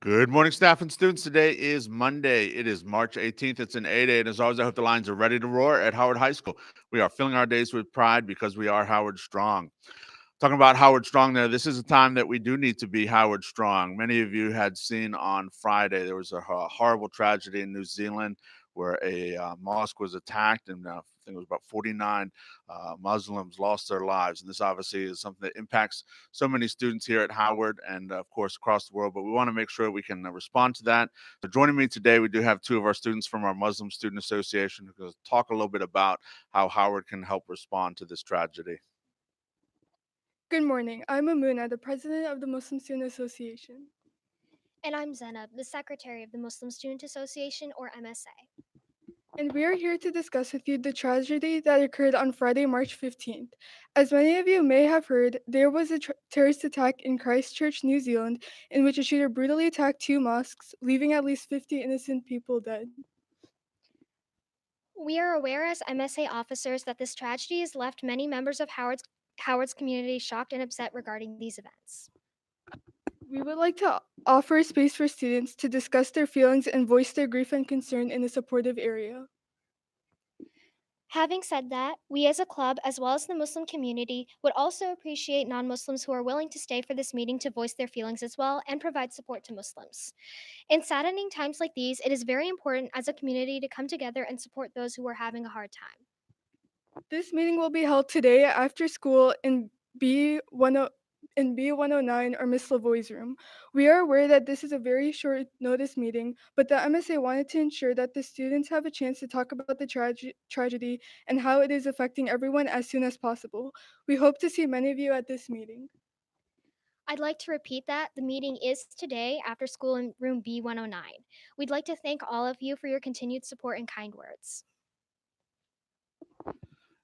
Good morning, staff and students. Today is Monday. It is March 18th. It's an 8 and as always, I hope the Lions are ready to roar at Howard High School. We are filling our days with pride because we are Howard Strong. Talking about Howard Strong there, this is a time that we do need to be Howard Strong. Many of you had seen on Friday, there was a horrible tragedy in New Zealand where a mosque was attacked, and I think it was about 49 Muslims lost their lives. And this obviously is something that impacts so many students here at Howard and, of course, across the world. But we want to make sure we can respond to that. So joining me today, we do have two of our students from our Muslim Student Association who will talk a little bit about how Howard can help respond to this tragedy. Good morning. I'm Amuna, the president of the Muslim Student Association. And I'm Zainab, the secretary of the Muslim Student Association, or MSA. And we are here to discuss with you the tragedy that occurred on Friday, March 15th. As many of you may have heard, there was a terrorist attack in Christchurch, New Zealand, in which a shooter brutally attacked two mosques, leaving at least 50 innocent people dead. We are aware as MSA officers that this tragedy has left many members of Howard's community shocked and upset regarding these events. We would like to offer a space for students to discuss their feelings and voice their grief and concern in a supportive area. Having said that, we as a club, as well as the Muslim community, would also appreciate non Muslims who are willing to stay for this meeting to voice their feelings as well and provide support to Muslims. In saddening times like these, it is very important as a community to come together and support those who are having a hard time. This meeting will be held today after school in B109 or Miss Lavoie's room. We are aware that this is a very short notice meeting, but the MSA wanted to ensure that the students have a chance to talk about the tragedy and how it is affecting everyone as soon as possible. We hope to see many of you at this meeting. I'd like to repeat that the meeting is today after school in room B109. We'd like to thank all of you for your continued support and kind words.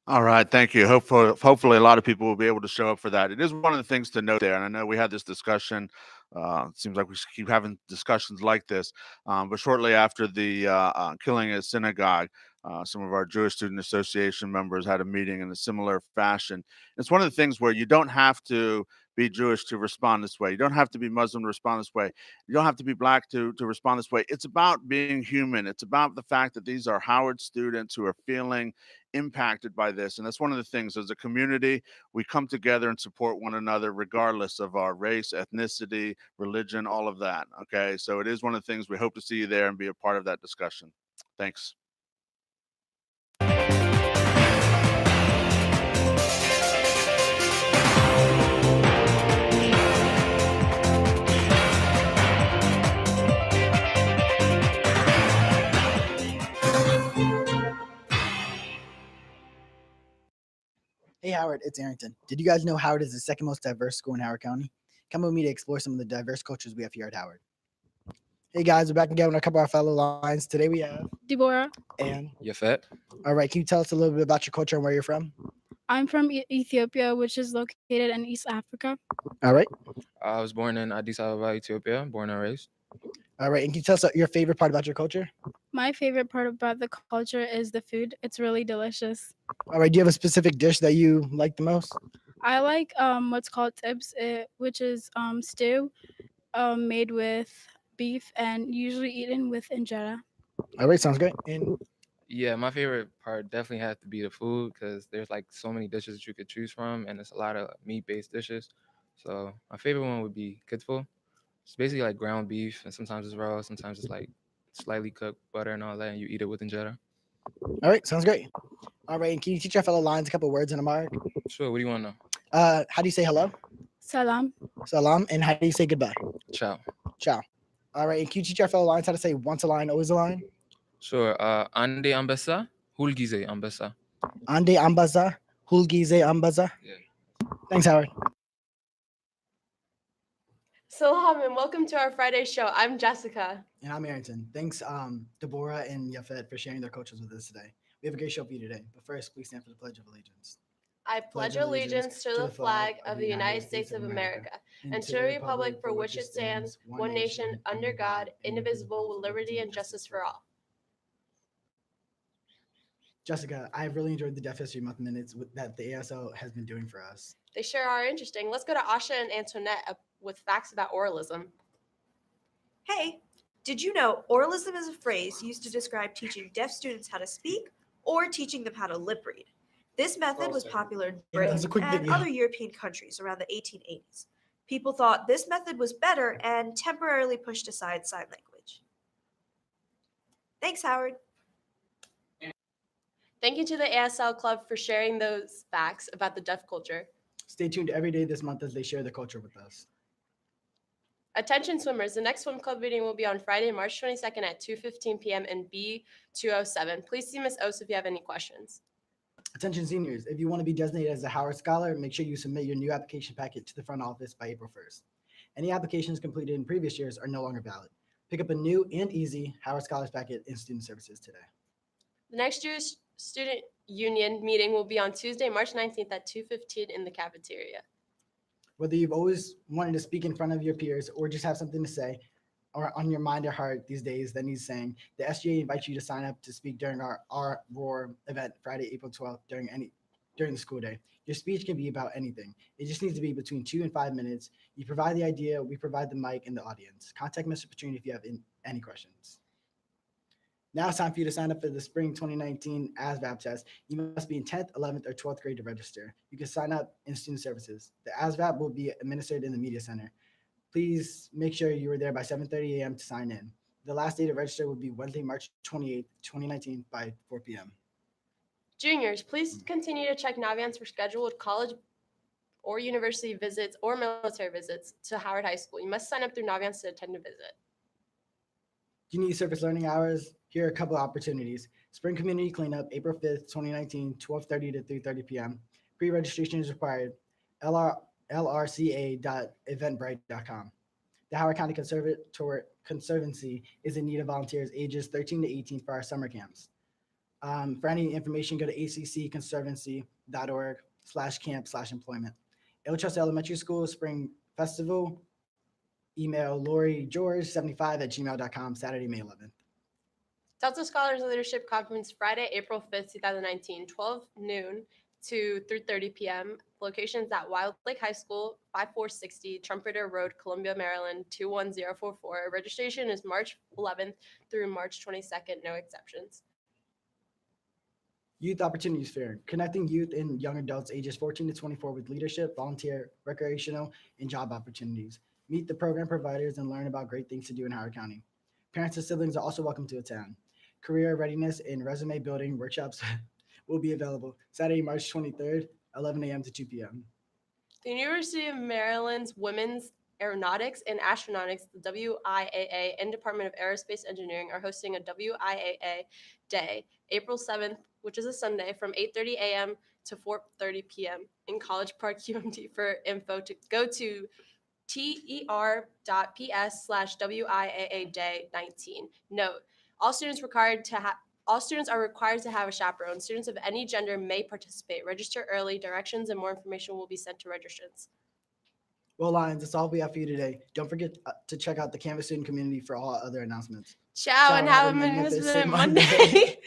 All right, thank you. Hopefully, a lot of people will be able to show up for that. It is one of the things to note there, and I know we had this discussion. It seems like we should keep having discussions like this. But shortly after the killing at synagogue, some of our Jewish Student Association members had a meeting in a similar fashion. It's one of the things where you don't have to be Jewish to respond this way. You don't have to be Muslim to respond this way. You don't have to be black to respond this way. It's about being human. It's about the fact that these are Howard students who are feeling impacted by this. And that's one of the things as a community, we come together and support one another regardless of our race, ethnicity, religion, all of that. Okay. So it is one of the things we hope to see you there and be a part of that discussion. Thanks. Hey Howard, it's Arrington. Did you guys know Howard is the second most diverse school in Howard County? Come with me to explore some of the diverse cultures we have here at Howard. Hey guys, we're back again with a couple of our fellow Lions. Today we have Deborah. and Yafet. all right, can you tell us a little bit about your culture and where you're from? I'm from Ethiopia, which is located in East Africa. All right. I was born in Addis Ababa, Ethiopia, born and raised. All right, and can you tell us your favorite part about your culture? My favorite part about the culture is the food. It's really delicious. All right, do you have a specific dish that you like the most? I like what's called tips, which is stew made with beef and usually eaten with injera. All right, sounds great. And Yeah, my favorite part definitely has to be the food because there's like so many dishes that you could choose from, and it's a lot of meat-based dishes. So my favorite one would be kitful. It's basically like ground beef, and sometimes it's raw, sometimes it's like slightly cooked butter and all that, and you eat it with injera. all right, sounds great. All right, and can you teach our fellow Lions a couple words in Amharic? Sure. What do you want to know? How do you say hello? Salam. Salam. And how do you say goodbye? Ciao. Ciao. All right, and can you teach our fellow Lions how to say once a line, always a line? Sure. Ande ambessa, hulgize ambessa. Ande ambaza, hulgize ambaza. Yeah. Thanks, Howard. Salam and welcome to our Friday show. I'm Jessica. And I'm Arrington. Thanks, Deborah and Yafet for sharing their cultures with us today. We have a great show for you today. But first, please stand for the Pledge of Allegiance. I pledge allegiance to the flag of the United States of America and to the republic for which it stands, one nation, under God, indivisible, with liberty and justice for all. Jessica, I've really enjoyed the Deaf History Month minutes that the ASO has been doing for us. They sure are interesting. Let's go to Asha and Antoinette with facts about oralism. Hey, did you know oralism is a phrase used to describe teaching deaf students how to speak or teaching them how to lip read? This method was popular in Yeah, that was Britain a quick and video. other European countries around the 1880s. People thought this method was better and temporarily pushed aside sign language. Thanks, Howard. Thank you to the ASL Club for sharing those facts about the deaf culture. Stay tuned every day this month as they share the culture with us. Attention swimmers, the next swim club meeting will be on Friday, March 22nd at 2:15 p.m. in B207. Please see Ms. Ose if you have any questions. Attention seniors, if you want to be designated as a Howard Scholar, make sure you submit your new application packet to the front office by April 1st. Any applications completed in previous years are no longer valid. Pick up a new and easy Howard Scholars packet in Student Services today. The next year's student union meeting will be on Tuesday, March 19th at 2:15 in the cafeteria. Whether you've always wanted to speak in front of your peers or just have something to say or on your mind or heart these days that needs saying, the SGA invites you to sign up to speak during our Roar event Friday, April 12th during the school day. Your speech can be about anything. It just needs to be between 2 and 5 minutes. You provide the idea, we provide the mic and the audience. Contact Mr. Petrini if you have any questions. Now it's time for you to sign up for the spring 2019 ASVAB test. You must be in 10th, 11th, or 12th grade to register. You can sign up in Student Services. The ASVAB will be administered in the Media Center. Please make sure you are there by 7:30 a.m. to sign in. The last day to register will be Wednesday, March 28th, 2019 by 4 p.m. Juniors, please continue to check Naviance for scheduled college or university visits or military visits to Howard High School. You must sign up through Naviance to attend a visit. Do you need service learning hours? Here are a couple opportunities. Spring Community Cleanup, April 5th, 2019, 12:30 to 3:30 p.m. Pre-registration is required. lrca.eventbrite.com. The Howard County Conservancy is in need of volunteers ages 13 to 18 for our summer camps. For any information, go to accconservancy.org/camp/employment. El Trust Elementary School Spring Festival. Email LoriGeorge75@gmail.com, Saturday, May 11th. Delta Scholars Leadership Conference, Friday, April 5th, 2019, 12 noon to 3:30 p.m. Locations at Wild Lake High School, 5460 Trumpeter Road, Columbia, Maryland, 21044. Registration is March 11th through March 22nd, no exceptions. Youth Opportunities Fair, connecting youth and young adults ages 14 to 24 with leadership, volunteer, recreational, and job opportunities. Meet the program providers and learn about great things to do in Howard County. Parents and siblings are also welcome to attend. Career readiness and resume building workshops will be available Saturday, March 23rd, 11 a.m. to 2 p.m. The University of Maryland's Women's Aeronautics and Astronautics, the WIAA, and Department of Aerospace Engineering are hosting a WIAA Day, April 7th, which is a Sunday, from 8:30 a.m. to 4:30 p.m. in College Park, UMD. For info, to go to ter.ps/WIAA Day 19. Note: all students are required to have a chaperone. Students of any gender may participate. Register early. Directions and more information will be sent to registrants. Well, Lions, that's all we have for you today. Don't forget to check out the Canvas student community for all other announcements. Ciao, and have a magnificent Monday.